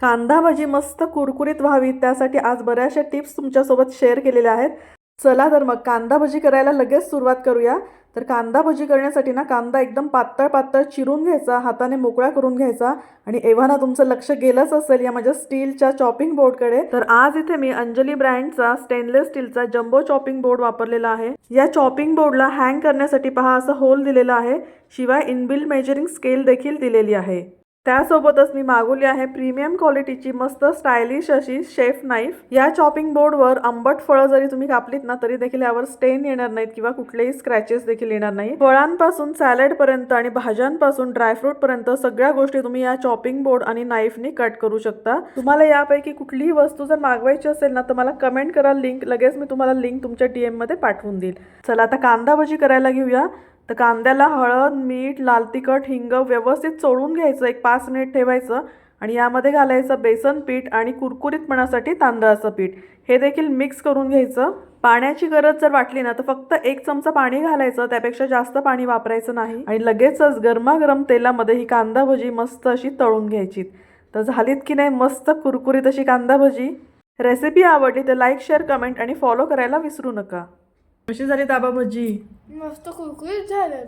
कांदा भजी मस्त कुरकुरीत व्हावी त्यासाठी आज बऱ्याचशा टिप्स तुमच्यासोबत शेअर केलेल्या आहेत. चला तर मग कांदा भजी करायला लगेच सुरुवात करूया. तर कांदा भजी करण्यासाठी ना कांदा एकदम पातळ पातळ चिरून घ्यायचा, हाताने मोकळा करून घ्यायचा. आणि एव्हा तुमचं लक्ष गेलंच असेल या माझ्या स्टीलच्या चॉपिंग बोर्डकडे. तर आज इथे मी अंजली ब्रँडचा स्टेनलेस स्टीलचा जम्बो चॉपिंग बोर्ड वापरलेला आहे. या चॉपिंग बोर्डला हँग करण्यासाठी पहा असं होल दिलेलं आहे. शिवाय इनबिल्ट मेजरिंग स्केल देखील दिलेली आहे. त्यासोबतच मी मागवली आहे प्रीमियम क्वालिटीची मस्त स्टायलिश अशी शेफ नाईफ. या चॉपिंग बोर्डवर आंबट फळं जरी तुम्ही कापलीत ना तरी देखील यावर स्टेन येणार नाहीत किंवा कुठलेही स्क्रॅचेस देखील येणार नाही. फळांपासून सॅलड पर्यंत आणि भाज्यांपासून ड्रायफ्रूट पर्यंत सगळ्या गोष्टी तुम्ही या चॉपिंग बोर्ड आणि नाईफनी कट करू शकता. तुम्हाला यापैकी कुठलीही वस्तू जर मागवायची असेल ना तर मला कमेंट करा लिंक, लगेच मी तुम्हाला लिंक तुमच्या DM मध्ये पाठवून देईल. चला आता कांदा भजी करायला घेऊया. तर कांद्याला हळद, मीठ, लाल तिखट, हिंग व्यवस्थित चोळून घ्यायचं, एक 5 मिनिट ठेवायचं. आणि यामध्ये घालायचं बेसन पीठ आणि कुरकुरीतपणासाठी तांदळाचं पीठ. हे देखील मिक्स करून घ्यायचं. पाण्याची गरज जर वाटली ना तर फक्त 1 चमचा पाणी घालायचं, त्यापेक्षा जास्त पाणी वापरायचं नाही. आणि लगेचच गरमागरम तेलामध्ये ही कांदा भजी मस्त अशी तळून घ्यायची. तर झालीत की नाही मस्त कुरकुरीत अशी कांदा भजी. रेसिपी आवडली तर लाईक, शेअर, कमेंट आणि फॉलो करायला विसरू नका. कशी झाली दाबा भजी? मस्त कुरकुरीत झालं.